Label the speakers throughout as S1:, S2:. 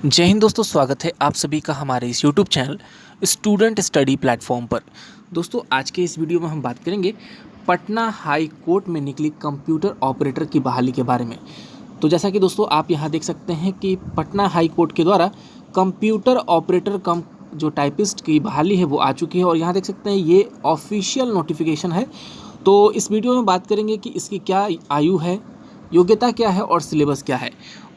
S1: जय हिंद दोस्तों, स्वागत है आप सभी का हमारे इस YouTube channel student study platform पर। दोस्तों आज के इस वीडियो में हम बात करेंगे पटना हाई कोर्ट में निकली कंप्यूटर ऑपरेटर की बहाली के बारे में। तो जैसा कि दोस्तों आप यहाँ देख सकते हैं कि पटना हाई कोर्ट के द्वारा कंप्यूटर ऑपरेटर कम जो टाइपिस्ट की बहाली है वो आ चुकी है और यहाँ देख सकते हैं ये ऑफिशियल नोटिफिकेशन है। तो इस वीडियो में बात करेंगे कि इसकी क्या आयु है, योग्यता क्या है और सिलेबस क्या है।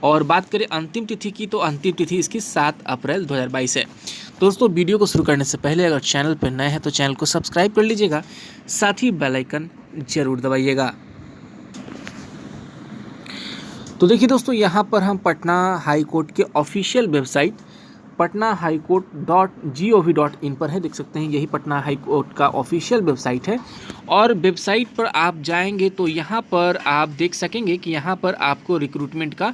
S1: और बात करें अंतिम तिथि की, तो अंतिम तिथि इसकी 7 अप्रैल 2022 है। दोस्तों वीडियो को शुरू करने से पहले अगर चैनल पर नए हैं तो चैनल को सब्सक्राइब कर लीजिएगा, साथ ही बेल आइकन जरूर दबाइएगा। तो देखिए दोस्तों, यहाँ पर हम पटना हाई कोर्ट के ऑफिशियल वेबसाइट patnahighcourt.gov.in पर है। देख सकते हैं यही पटना हाई कोर्ट का ऑफिशियल वेबसाइट है और वेबसाइट पर आप जाएंगे तो यहाँ पर आप देख सकेंगे कि यहाँ पर आपको रिक्रूटमेंट का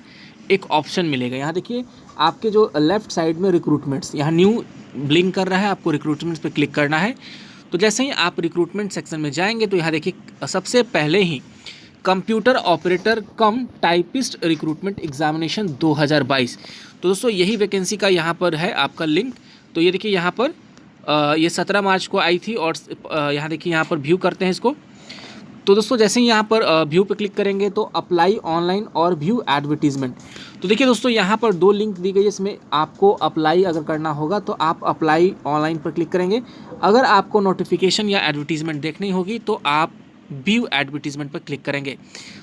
S1: एक ऑप्शन मिलेगा। यहाँ देखिए आपके जो लेफ्ट साइड में रिक्रूटमेंट्स, यहाँ न्यू ब्लिंक कर रहा है, आपको रिक्रूटमेंट्स पे क्लिक करना है। तो जैसे ही आप रिक्रूटमेंट सेक्शन में जाएंगे तो यहाँ देखिए सबसे पहले ही computer operator cum typist recruitment examination 2022। तो दोस्तों यही वैकेंसी का यहाँ पर है आपका लिंक। तो ये देखिए यहाँ पर ये 17 मार्च को आई थी और यहाँ देखिए यहाँ पर व्यू करते हैं इसको। तो दोस्तों जैसे ही यहाँ पर व्यू पे क्लिक करेंगे तो अप्लाई ऑनलाइन और व्यू एडवर्टीजमेंट। तो देखिए दोस्तों यहाँ पर 2 लिंक दी गई है, इसमें आपको अप्लाई अगर करना होगा तो आप अप्लाई ऑनलाइन पर क्लिक करेंगे। अगर आपको नोटिफिकेशन या एडवर्टीजमेंट देखनी होगी तो आप व्यू एडवर्टीजमेंट पर क्लिक करेंगे।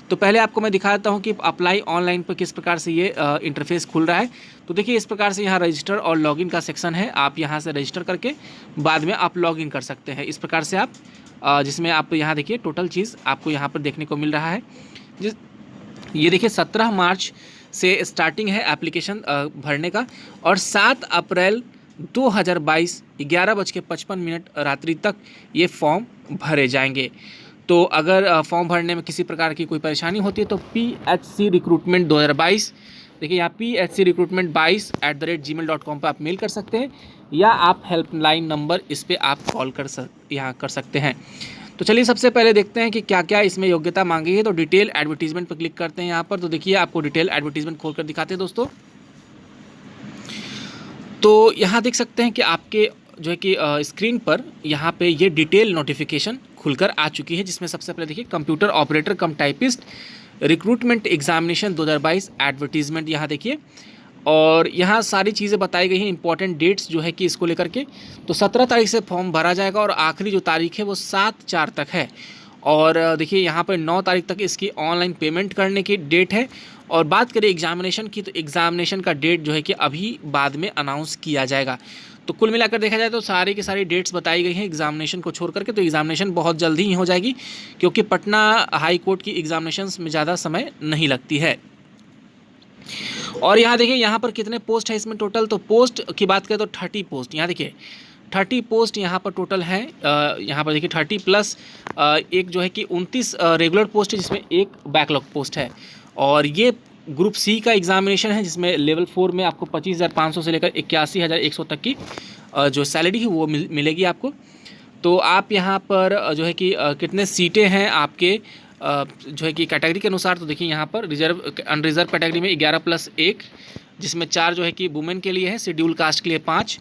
S1: तो पहले आपको मैं दिखा देता हूँ कि अप्लाई ऑनलाइन पर किस प्रकार से ये इंटरफेस खुल रहा है। तो देखिए इस प्रकार से यहाँ रजिस्टर और लॉगिन का सेक्शन है। आप यहाँ से रजिस्टर करके बाद में आप लॉगिन कर सकते हैं। इस प्रकार से आप जिसमें आप यहाँ देखिए टोटल चीज़ आपको यहाँ पर देखने को मिल रहा है। ये देखिए 17 मार्च से स्टार्टिंग है एप्लीकेशन भरने का और 7 अप्रैल 2022 11:55 रात्रि तक ये फॉर्म भरे जाएंगे। तो अगर फॉर्म भरने में किसी प्रकार की कोई परेशानी होती है तो PHC रिक्रूटमेंट 2022, देखिए यहाँ PHC रिक्रूटमेंट 22@gmail.com पर आप मेल कर सकते हैं या आप हेल्पलाइन नंबर इस पर आप कॉल कर सकते हैं। तो चलिए सबसे पहले देखते हैं कि क्या क्या इसमें योग्यता मांगी है। तो डिटेल एडवर्टीजमेंट पर क्लिक करते हैं यहाँ पर। तो देखिए आपको डिटेल एडवर्टीजमेंट खोल कर दिखाते हैं दोस्तों। तो यहाँ देख सकते हैं कि आपके जो है कि स्क्रीन पर यहाँ पे ये डिटेल नोटिफिकेशन खुलकर आ चुकी है, जिसमें सबसे पहले देखिए computer operator cum typist recruitment examination 2022 advertisement यहाँ देखिए। और यहाँ सारी चीज़ें बताई गई हैं, इंपॉर्टेंट डेट्स जो है कि इसको लेकर के। तो 17 तारीख से फॉर्म भरा जाएगा और आखिरी जो तारीख है वो 7/4 तक है। और देखिए यहाँ पर 9 तारीख तक इसकी ऑनलाइन पेमेंट करने की डेट है। और बात करें एग्जामिनेशन की, तो एग्जामिनेशन का डेट जो है कि अभी बाद में अनाउंस किया जाएगा। तो कुल मिलाकर देखा जाए तो सारी की सारी डेट्स बताई गई हैं एग्जामिनेशन को छोड़ करके। तो एग्जामिनेशन बहुत जल्दी ही हो जाएगी क्योंकि पटना हाई कोर्ट की एग्जामिनेशंस में ज़्यादा समय नहीं लगती है। और यहाँ देखिए यहाँ पर कितने पोस्ट है इसमें टोटल। तो पोस्ट की बात करें तो 30 पोस्ट, यहाँ देखिए 30 पोस्ट यहाँ पर टोटल है। यहाँ पर देखिए 30 प्लस एक जो है कि 29 रेगुलर पोस्ट है, जिसमें एक बैकलॉग पोस्ट है। और ये ग्रुप सी का एग्जामिनेशन है, जिसमें लेवल 4 में आपको 25,500 से लेकर 81,100 तक की जो सैलरी है वो मिलेगी आपको। तो आप यहाँ पर जो है कि कितने सीटें हैं आपके जो है कि कैटेगरी के अनुसार। तो देखिए यहाँ पर रिजर्व अनरिजर्व कैटेगरी में 11+1, जिसमें 4 जो है कि वुमेन के लिए है, शेड्यूल कास्ट के लिए 5,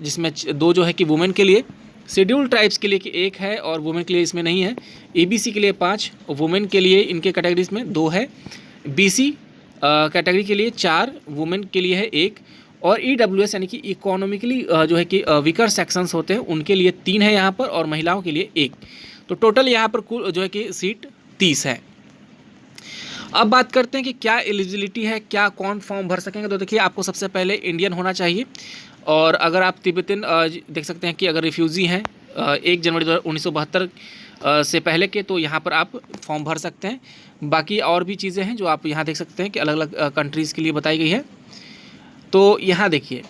S1: जिसमें 2 जो है कि वुमेन के लिए, शेड्यूल ट्राइब्स के लिए कि 1 है और वुमेन के लिए इसमें नहीं है, ABC के लिए 5, वुमेन के लिए इनके कैटेगरीज में 2 है, BC कैटेगरी के लिए 4, वुमेन के लिए है 1, और EWS यानी कि इकोनॉमिकली जो है कि वीकर सेक्शंस होते हैं उनके लिए 3 है यहाँ पर, और महिलाओं के लिए 1। तो टोटल यहाँ पर कुल जो है कि सीट 30 है। अब बात करते हैं कि क्या एलिजिबिलिटी है, क्या कौन फॉर्म भर सकेंगे। तो देखिए आपको सबसे पहले इंडियन होना चाहिए, और अगर आप तिब्बतन देख सकते हैं कि अगर रिफ्यूज़ी हैं 1 जनवरी 1972 से पहले के, तो यहाँ पर आप फॉर्म भर सकते हैं। बाकी और भी चीज़ें हैं जो आप यहाँ देख सकते हैं कि अलग अलग कंट्रीज़ के लिए बताई गई है। तो यहाँ देखिए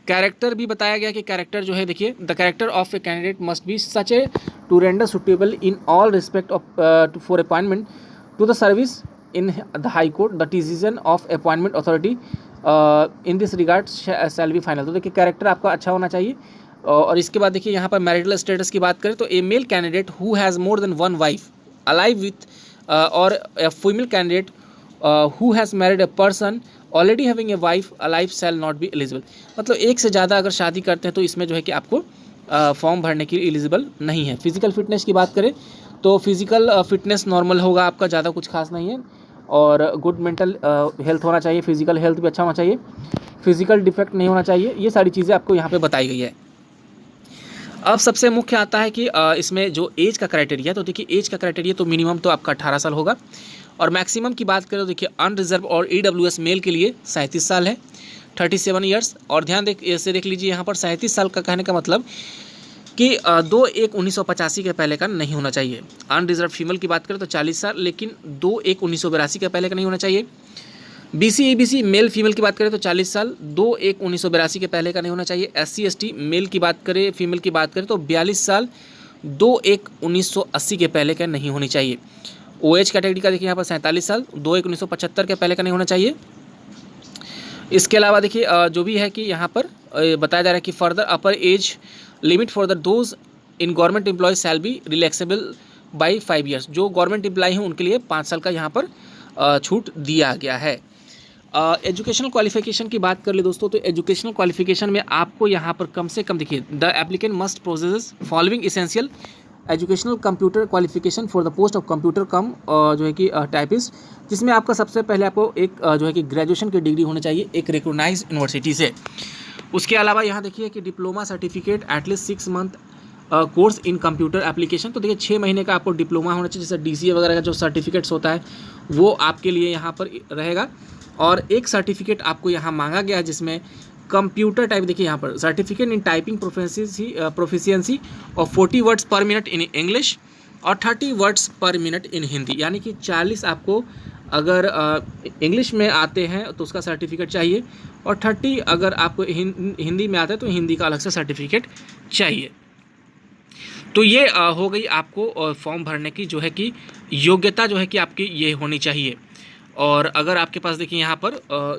S1: कैरेक्टर भी बताया गया कि कैरेक्टर जो है देखिए, the character of a candidate must be such a to render suitable in all respect of for appointment to the service in the high court, the decision of appointment authority in this regard shall be final. तो देखिए character आपका अच्छा होना चाहिए। और इसके बाद देखिए यहाँ पर मैरिटल स्टेटस की बात करें तो a male candidate who has more than 1 wife alive with और a female candidate who has married a person already having a wife alive shall not be eligible, मतलब एक से ज़्यादा अगर शादी करते हैं तो इसमें जो है कि आपको फॉर्म भरने के लिए एलिजिबल नहीं है। फिजिकल फिटनेस की बात करें तो फिजिकल फिटनेस नॉर्मल होगा आपका, ज़्यादा कुछ खास नहीं है। और गुड मेंटल हेल्थ होना चाहिए, फिजिकल हेल्थ भी अच्छा होना चाहिए, फिजिकल डिफेक्ट नहीं होना चाहिए, ये सारी चीज़ें आपको यहाँ पे बताई गई है। अब सबसे मुख्य आता है कि इसमें जो एज का क्राइटेरिया, तो देखिए एज का क्राइटेरिया तो मिनिमम तो आपका 18 साल होगा, और मैक्सिमम की बात करें तो देखिए अनरिजर्व और EWS मेल के लिए 37 साल है, 37 ईयर्स। और ध्यान से देख लीजिए यहाँ पर 37 साल का कहने का मतलब कि 2/1/1985 के पहले का नहीं होना चाहिए। अनरिजर्व फीमेल की बात करें तो 40 साल, लेकिन 2/1/1982 के पहले का नहीं होना चाहिए। BC EBC मेल फीमेल की बात करें तो 40 साल, 2/1/1982 के पहले का नहीं होना चाहिए। SC ST मेल की बात करें, फीमेल की बात करें तो 42 साल, 2/1/1980 के पहले का नहीं होनी चाहिए। OH कैटेगरी का देखिए यहाँ पर 47 साल, 2/1/1975 के पहले का नहीं होना चाहिए। इसके अलावा देखिए जो भी है कि यहाँ पर बताया जा रहा है कि further upper age limit for the those in government employ shall be relaxable by 5 years, जो गवर्नमेंट एम्प्लॉय हैं उनके लिए 5 साल का यहाँ पर छूट दिया गया है। एजुकेशनल क्वालिफिकेशन की बात कर ले दोस्तों, तो एजुकेशनल क्वालिफिकेशन में आपको यहाँ पर कम से कम देखिए the applicant must process following essential educational computer qualification for the post of computer cum जो है कि टाइपिस्ट, जिसमें आपका सबसे पहले आपको एक जो है कि ग्रेजुएशन की डिग्री होनी चाहिए एक रिकॉग्नाइज यूनिवर्सिटी से। उसके अलावा यहाँ देखिए कि diploma certificate at least 6 month course in computer application, तो देखिए 6 महीने का आपको डिप्लोमा होना चाहिए, जैसे DCA वगैरह का जो सर्टिफिकेट्स होता है वो आपके लिए यहाँ पर रहेगा। और एक सर्टिफिकेट आपको यहाँ मांगा गया है जिसमें कंप्यूटर टाइप, देखिए यहाँ पर certificate in typing proficiency of 40 words पर मिनट इन इंग्लिश और 30 वर्ड्स पर मिनट इन हिंदी, यानी कि 40 आपको अगर इंग्लिश में आते हैं तो उसका सर्टिफिकेट चाहिए, और 30 अगर आपको हिंदी में आता है तो हिंदी का अलग से सर्टिफिकेट चाहिए। तो ये हो गई आपको फॉर्म भरने की जो है कि योग्यता जो है कि आपकी ये होनी चाहिए। और अगर आपके पास देखिए यहाँ पर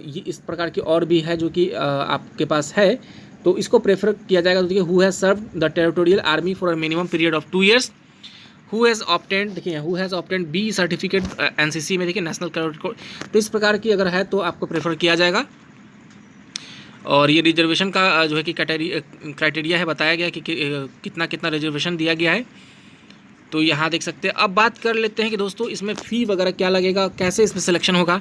S1: ये इस प्रकार की और भी है जो कि आपके पास है तो इसको प्रेफर किया जाएगा। तो देखिए who has served the territorial army for a minimum period of 2 years, who has obtained, देखिए who has obtained B certificate NCC में, देखिए नेशनल कैडेट कोर, तो इस प्रकार की अगर है तो आपको प्रेफर किया जाएगा। और ये रिजर्वेशन का जो है कि क्राइटेरिया है, बताया गया कि कितना कितना रिजर्वेशन दिया गया है, तो यहाँ देख सकते हैं। अब बात कर लेते हैं कि दोस्तों इसमें फ़ी वगैरह क्या लगेगा, कैसे इसमें सिलेक्शन होगा।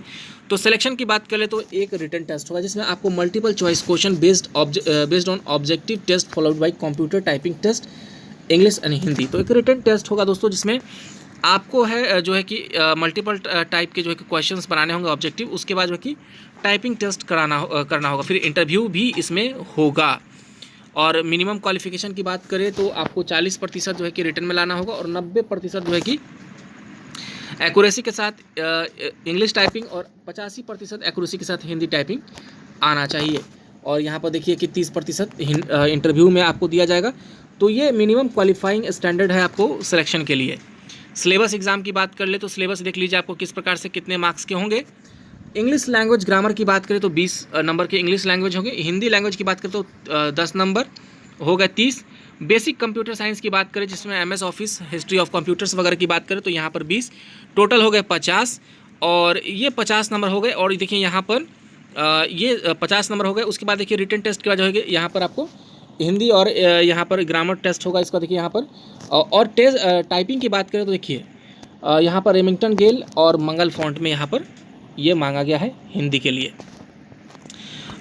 S1: तो सिलेक्शन की बात कर ले तो एक रिटन टेस्ट होगा जिसमें आपको multiple choice question based on objective test followed by computer typing test English and Hindi. तो एक रिटन टेस्ट होगा दोस्तों जिसमें आपको है जो है कि मल्टीपल टाइप के जो है कि क्वेश्चंस बनाने होंगे ऑब्जेक्टिव, उसके बाद जो है कि टाइपिंग टेस्ट करना होगा, फिर इंटरव्यू भी इसमें होगा। और मिनिमम क्वालिफिकेशन की बात करें तो आपको 40% जो है कि रिटन में लाना होगा और 90% जो है कि एक्यूरेसी के साथ इंग्लिश टाइपिंग और 85% एक्यूरेसी के साथ हिंदी टाइपिंग आना चाहिए। और यहाँ पर देखिए कि 30% इंटरव्यू में आपको दिया जाएगा। तो ये मिनिमम क्वालिफाइंग स्टैंडर्ड है आपको सिलेक्शन के लिए। सिलेबस एग्ज़ाम की बात कर ले तो सिलेबस देख लीजिए आपको किस प्रकार से कितने मार्क्स के होंगे। इंग्लिश लैंग्वेज ग्रामर की बात करें तो 20 नंबर के इंग्लिश लैंग्वेज होंगे। हिंदी लैंग्वेज की बात करें तो 10 नंबर हो गए 30। बेसिक कंप्यूटर साइंस की बात करें जिसमें MS office, history of computers वगैरह की बात करें तो यहाँ पर 20, टोटल हो गए 50, और ये 50 नंबर हो गए। और देखिए यहाँ पर ये 50 नंबर हो गए। उसके बाद देखिए रिटन टेस्ट के बाद जो है यहाँ पर आपको हिंदी और यहाँ पर ग्रामर टेस्ट होगा इसका, देखिए यहाँ पर। और टाइपिंग की बात करें तो देखिए यहाँ पर रेमिंगटन गेल और मंगल फॉन्ट में यहाँ पर ये मांगा गया है हिंदी के लिए।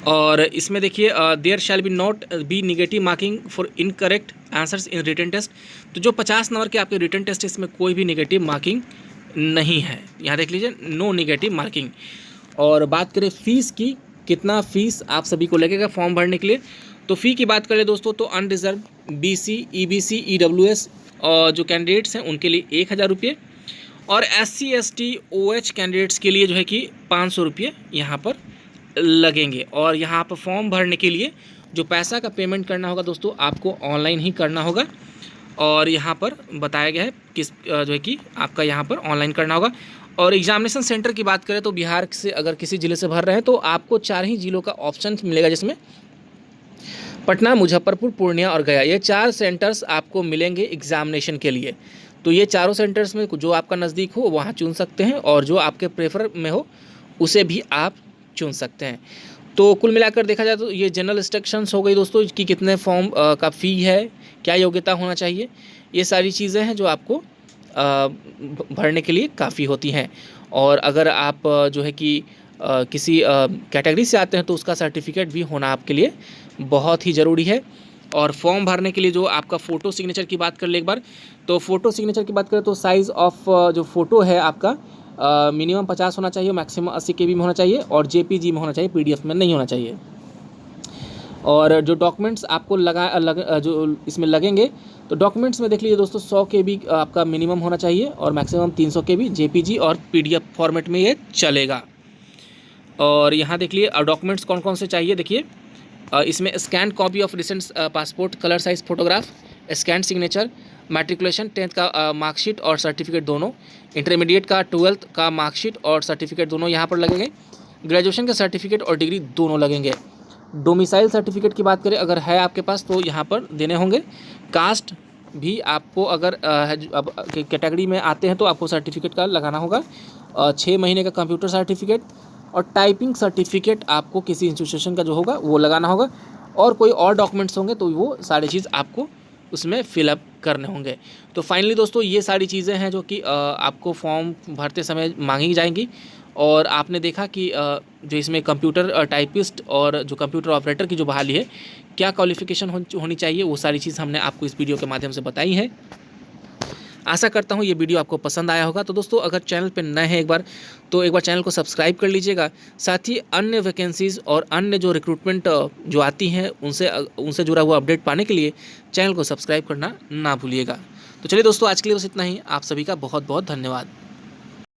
S1: और इसमें देखिए there shall be not be negative marking for incorrect answers in written test. तो जो 50 नंबर के आपके रिटन टेस्ट इसमें कोई भी निगेटिव मार्किंग नहीं है, यहाँ देख लीजिए नो निगेटिव मार्किंग। और बात करें फ़ीस की, कितना फ़ीस आप सभी को लगेगा फॉर्म भरने के लिए, तो फ़ी की बात करें दोस्तों तो अनरिजर्व BC EBC EWS जो कैंडिडेट्स हैं उनके लिए 1000 रुपये, और SC ST OH कैंडिडेट्स के लिए जो है कि 500 रुपये यहाँ पर लगेंगे। और यहाँ पर फॉर्म भरने के लिए जो पैसा का पेमेंट करना होगा दोस्तों आपको ऑनलाइन ही करना होगा। और यहाँ पर बताया गया है किस जो है कि आपका यहाँ पर ऑनलाइन करना होगा। और एग्जामिनेशन सेंटर की बात करें तो बिहार से अगर किसी ज़िले से भर रहे हैं तो आपको 4 ही ज़िलों का ऑप्शन मिलेगा, जिसमें पटना, मुजफ्फरपुर, पूर्णिया और गया, ये 4 सेंटर्स आपको मिलेंगे एग्जामिनेशन के लिए। तो ये चारों सेंटर्स में जो आपका नज़दीक हो वहाँ चुन सकते हैं, और जो आपके प्रेफर में हो उसे भी आप चुन सकते हैं। तो कुल मिलाकर देखा जाए तो ये जनरल इंस्ट्रक्शंस हो गई दोस्तों कि कितने फॉर्म का फ़ी है, क्या योग्यता होना चाहिए, ये सारी चीज़ें हैं जो आपको भरने के लिए काफ़ी होती हैं। और अगर आप जो है कि किसी कैटेगरी से आते हैं तो उसका सर्टिफिकेट भी होना आपके लिए बहुत ही ज़रूरी है। और फॉर्म भरने के लिए जो आपका फ़ोटो सिग्नेचर की बात कर ले एक बार, तो फ़ोटो सिग्नेचर की बात करें तो साइज़ ऑफ जो फ़ोटो है आपका मिनिमम 50 होना चाहिए, मैक्सिमम 80 KB में होना चाहिए और JPG में होना चाहिए, PDF में नहीं होना चाहिए। और जो डॉक्यूमेंट्स आपको जो इसमें लगेंगे, तो डॉक्यूमेंट्स में देख लीजिए दोस्तों 100 KB आपका मिनिमम होना चाहिए और मैक्सिमम 300 KB JPG और PDF फॉर्मेट में ये चलेगा। और यहाँ देख लिए डॉक्यूमेंट्स कौन कौन से चाहिए। देखिए इसमें scan copy of recent passport, colour size photograph, scan signature, matriculation 10th का मार्कशीट और सर्टिफिकेट दोनों, इंटरमीडिएट का 12th का मार्कशीट और सर्टिफिकेट दोनों यहाँ पर लगेंगे, ग्रेजुएशन का सर्टिफिकेट और डिग्री दोनों लगेंगे। डोमिसाइल सर्टिफिकेट की बात करें अगर है आपके पास तो यहाँ पर देने होंगे। कास्ट भी आपको अगर अब कैटेगरी में आते हैं तो आपको सर्टिफिकेट का लगाना होगा। 6 महीने का कंप्यूटर सर्टिफिकेट और टाइपिंग सर्टिफिकेट आपको किसी इंस्टीट्यूशन का जो होगा वो लगाना होगा। और कोई और डॉक्यूमेंट्स होंगे तो वो सारी चीज़ आपको उसमें फिलअप करने होंगे। तो फाइनली दोस्तों ये सारी चीज़ें हैं जो कि आपको फॉर्म भरते समय मांगी जाएंगी। और आपने देखा कि जो इसमें कंप्यूटर टाइपिस्ट और जो कंप्यूटर ऑपरेटर की जो बहाली है, क्या क्वालिफ़िकेशन होनी चाहिए, वो सारी चीज़ हमने आपको इस वीडियो के माध्यम से बताई है। आशा करता हूँ ये वीडियो आपको पसंद आया होगा। तो दोस्तों अगर चैनल पर नए हैं एक बार चैनल को सब्सक्राइब कर लीजिएगा। साथ ही अन्य वैकेंसीज़ और अन्य जो रिक्रूटमेंट जो आती हैं उनसे जुड़ा हुआ अपडेट पाने के लिए चैनल को सब्सक्राइब करना ना भूलिएगा। तो चलिए दोस्तों आज के लिए बस इतना ही। आप सभी का बहुत बहुत धन्यवाद।